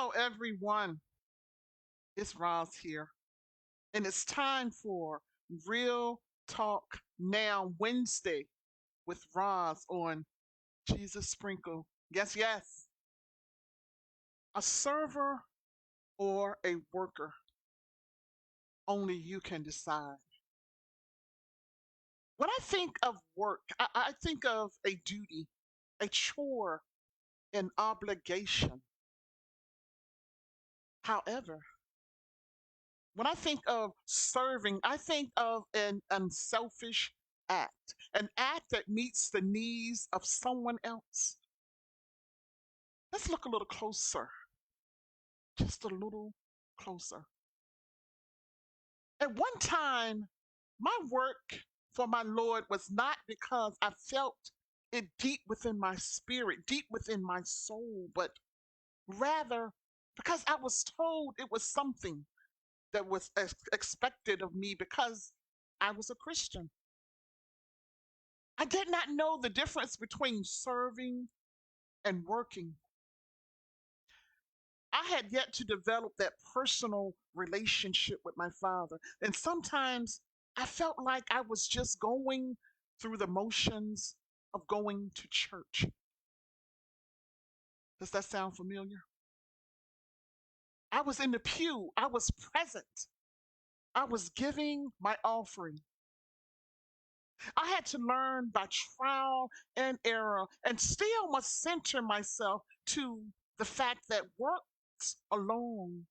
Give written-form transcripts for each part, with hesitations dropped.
Hello, everyone. It's Roz here, and it's time for Real Talk Now Wednesday with Roz on Jesus Sprinkle. Yes, yes. A server or a worker, only you can decide. When I think of work, I think of a duty, a chore, an obligation. However, when I think of serving, I think of an unselfish an act that meets the needs of someone else. Let's look a little closer, just a little closer. At one time, my work for my Lord was not because I felt it deep within my spirit, deep within my soul, but rather because I was told it was something that was expected of me because I was a Christian. I did not know the difference between serving and working. I had yet to develop that personal relationship with my father. And sometimes I felt like I was just going through the motions of going to church. Does that sound familiar? I was in the pew, I was present, I was giving my offering. I had to learn by trial and error and still must center myself to the fact that works alone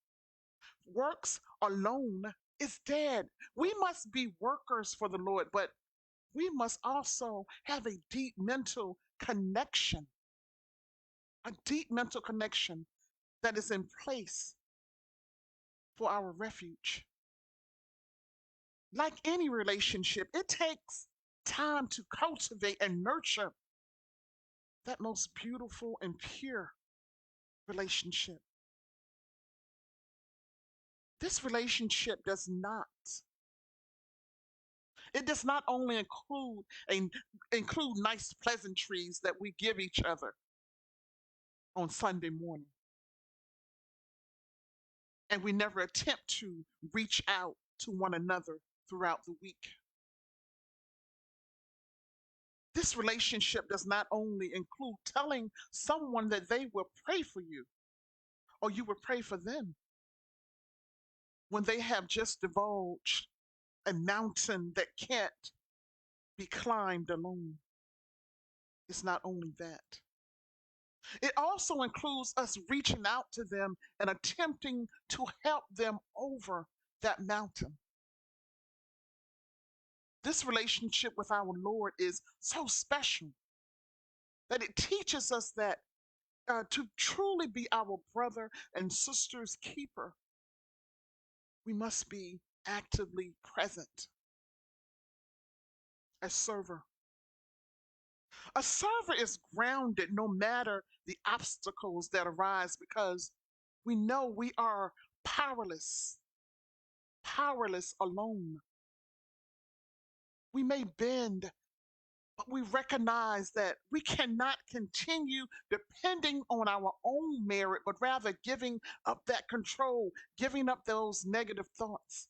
is dead. We must be workers for the Lord, but we must also have a deep mental connection that is in place for our refuge. Like any relationship, it takes time to cultivate and nurture that most beautiful and pure relationship. This relationship does not only include nice pleasantries that we give each other on Sunday morning, and we never attempt to reach out to one another throughout the week. This relationship does not only include telling someone that they will pray for you or you will pray for them when they have just divulged a mountain that can't be climbed alone. It's not only that. It also includes us reaching out to them and attempting to help them over that mountain. This relationship with our Lord is so special that it teaches us that to truly be our brother and sister's keeper, we must be actively present. A server. A server is grounded no matter the obstacles that arise because we know we are powerless, powerless alone. We may bend, but we recognize that we cannot continue depending on our own merit, but rather giving up that control, giving up those negative thoughts,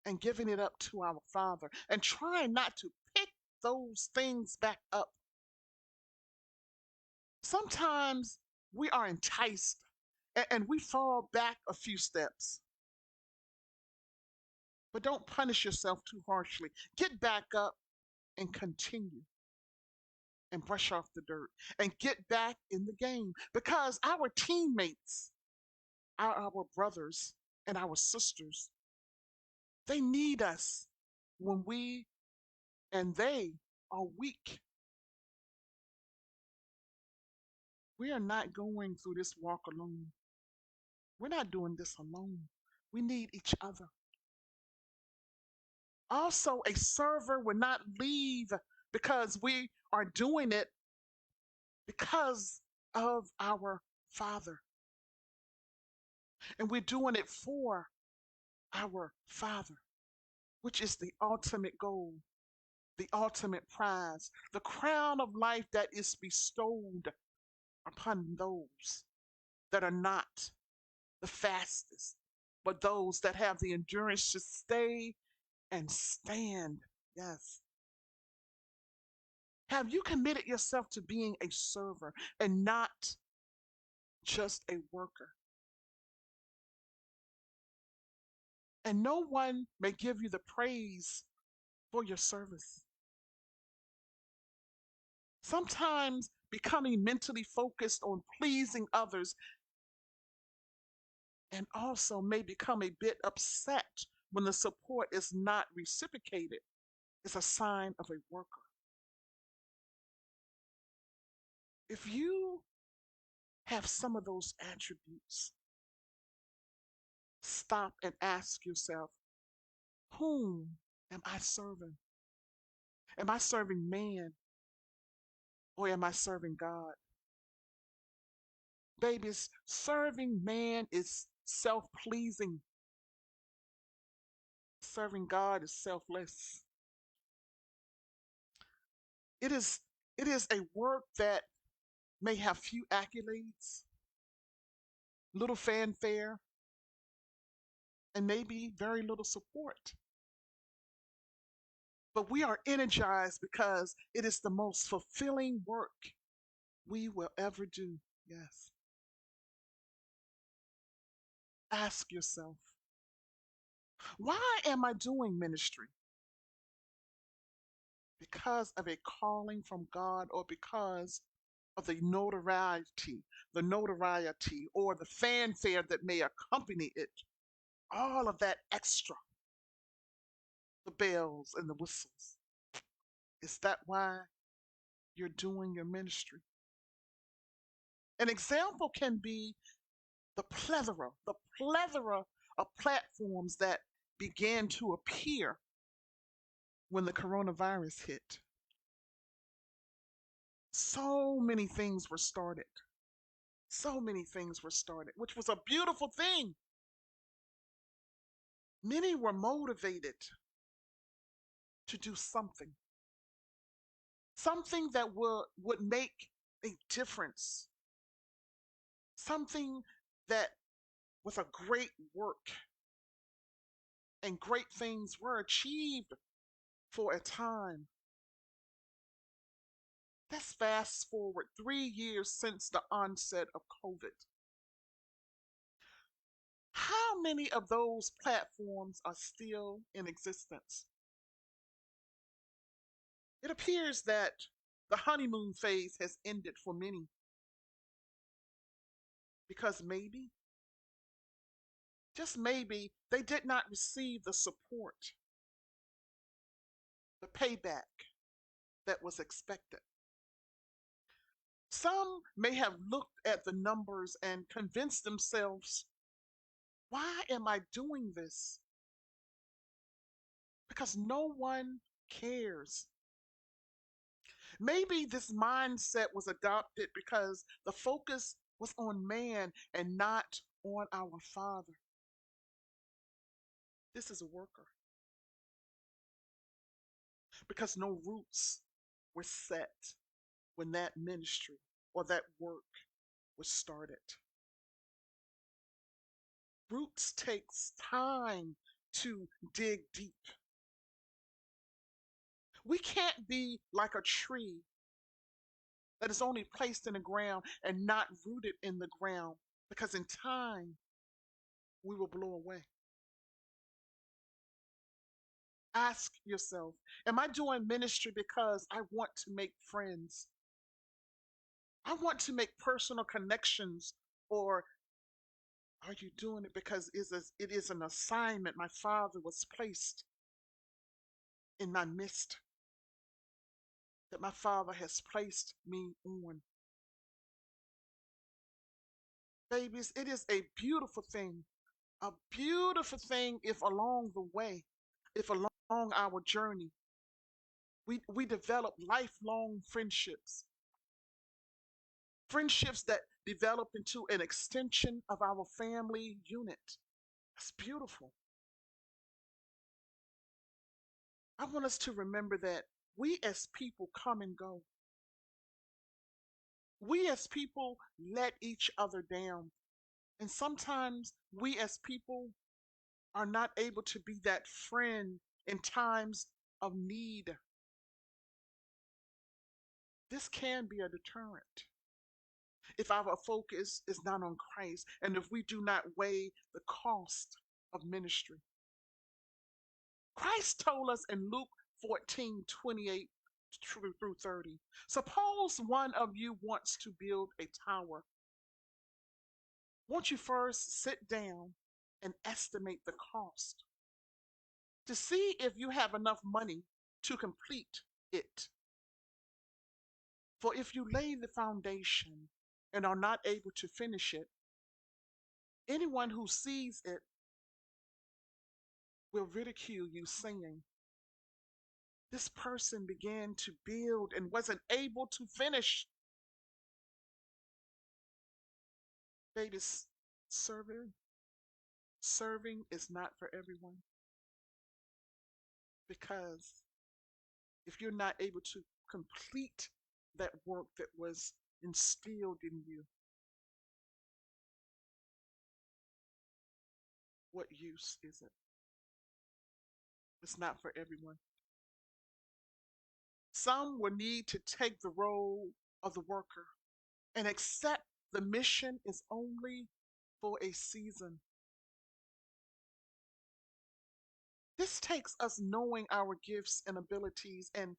and giving it up to our Father, and trying not to pick those things back up. Sometimes we are enticed and we fall back a few steps, but don't punish yourself too harshly. Get back up and continue and brush off the dirt and get back in the game because our teammates are our brothers and our sisters. They need us when we and they are weak. We are not going through this walk alone. We're not doing this alone. We need each other. Also, a server will not leave because we are doing it because of our Father. And we're doing it for our Father, which is the ultimate goal, the ultimate prize, the crown of life that is bestowed upon those that are not the fastest, but those that have the endurance to stay and stand. Yes. Have you committed yourself to being a server and not just a worker? And no one may give you the praise for your service. Sometimes becoming mentally focused on pleasing others and also may become a bit upset when the support is not reciprocated is a sign of a worker. If you have some of those attributes, stop and ask yourself, whom am I serving? Am I serving man or am I serving God? Babies, serving man is self pleasing, serving God is selfless. It is, it is a work that may have few accolades, little fanfare, and maybe very little support. But we are energized because it is the most fulfilling work we will ever do. Yes. Ask yourself, why am I doing ministry? Because of a calling from God or because of the notoriety or the fanfare that may accompany it, all of that extra, the bells and the whistles. Is that why you're doing your ministry? An example can be the plethora of platforms that began to appear when the coronavirus hit. So many things were started. So many things were started, which was a beautiful thing. Many were motivated to do something that would make a difference, something that was a great work, and great things were achieved for a time. Let's fast forward 3 years since the onset of COVID. How many of those platforms are still in existence? It appears that the honeymoon phase has ended for many because maybe, just maybe, they did not receive the support, the payback that was expected. Some may have looked at the numbers and convinced themselves, why am I doing this? Because no one cares. Maybe this mindset was adopted because the focus was on man and not on our Father. This is a worker because no roots were set when that ministry or that work was started. Roots takes time to dig deep. We can't be like a tree that is only placed in the ground and not rooted in the ground because in time we will blow away. Ask yourself, am I doing ministry because I want to make friends? I want to make personal connections, or are you doing it because it is an assignment my Father was placed in my midst, that my Father has placed me on? Babies, it is a beautiful thing if along the way, if along our journey, we develop lifelong friendships that develop into an extension of our family unit. That's beautiful. I want us to remember that we as people come and go. We as people let each other down. And sometimes we as people are not able to be that friend in times of need. This can be a deterrent if our focus is not on Christ and if we do not weigh the cost of ministry. Christ told us in Luke 14:28 through 30, suppose one of you wants to build a tower. Won't you first sit down and estimate the cost to see if you have enough money to complete it? For if you lay the foundation and are not able to finish it, anyone who sees it will ridicule you, saying, this person began to build and wasn't able to finish. Babies, serving, serving is not for everyone, because if you're not able to complete that work that was instilled in you, what use is it? It's not for everyone. Some will need to take the role of the worker and accept the mission is only for a season. This takes us knowing our gifts and abilities and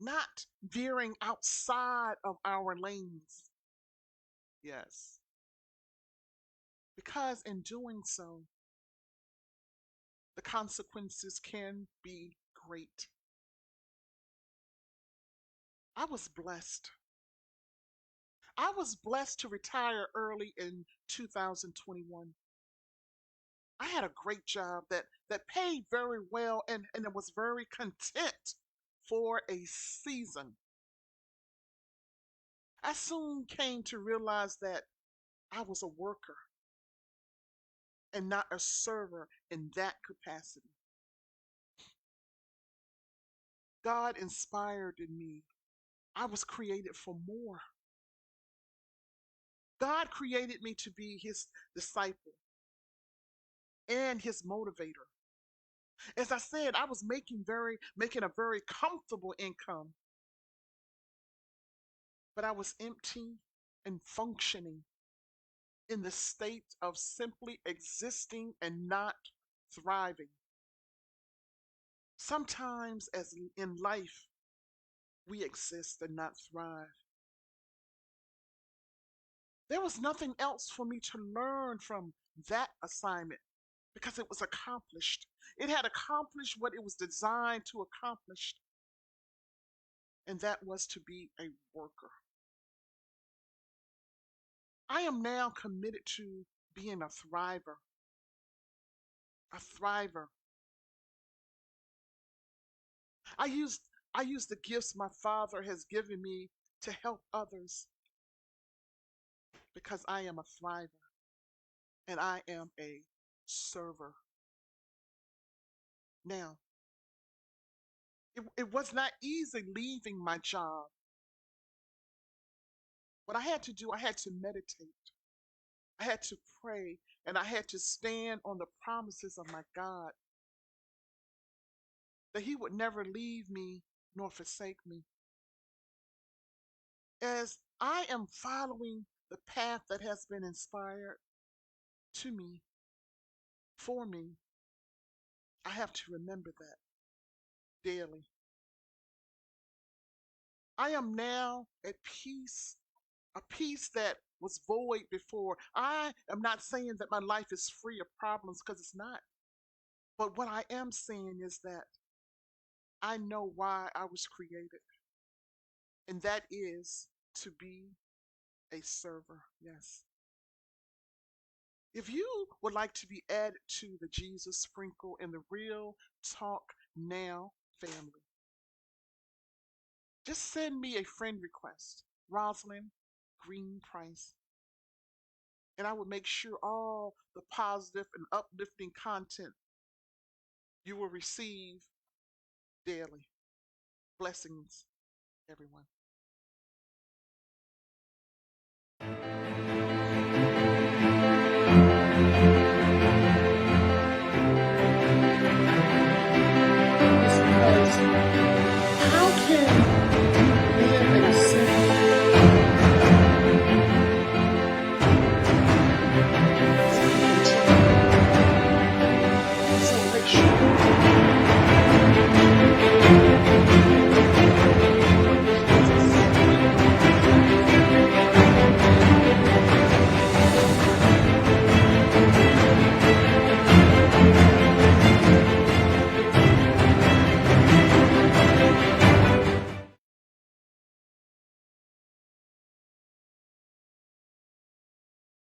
not veering outside of our lanes. Yes. Because in doing so, the consequences can be great. I was blessed. I was blessed to retire early in 2021. I had a great job that paid very well and it was very content for a season. I soon came to realize that I was a worker and not a server in that capacity. God inspired in me. I was created for more. God created me to be his disciple and his motivator. As I said, I was making a very comfortable income, but I was empty and functioning in the state of simply existing and not thriving. Sometimes, as in life, we exist and not thrive. There was nothing else for me to learn from that assignment because it was accomplished. It had accomplished what it was designed to accomplish, and that was to be a worker. I am now committed to being a thriver, a thriver. I use I use the gifts my Father has given me to help others because I am a thriver and I am a server. Now, it was not easy leaving my job. What I had to do, I had to meditate. I had to pray and I had to stand on the promises of my God that he would never leave me nor forsake me. As I am following the path that has been inspired to me, for me, I have to remember that daily. I am now at peace, a peace that was void before. I am not saying that my life is free of problems because it's not. But what I am saying is that I know why I was created, and that is to be a server. Yes. If you would like to be added to the Jesus Sprinkle and the Real Talk Now family, just send me a friend request, Rosalind Green Price, and I will make sure all the positive and uplifting content you will receive daily. Blessings, everyone.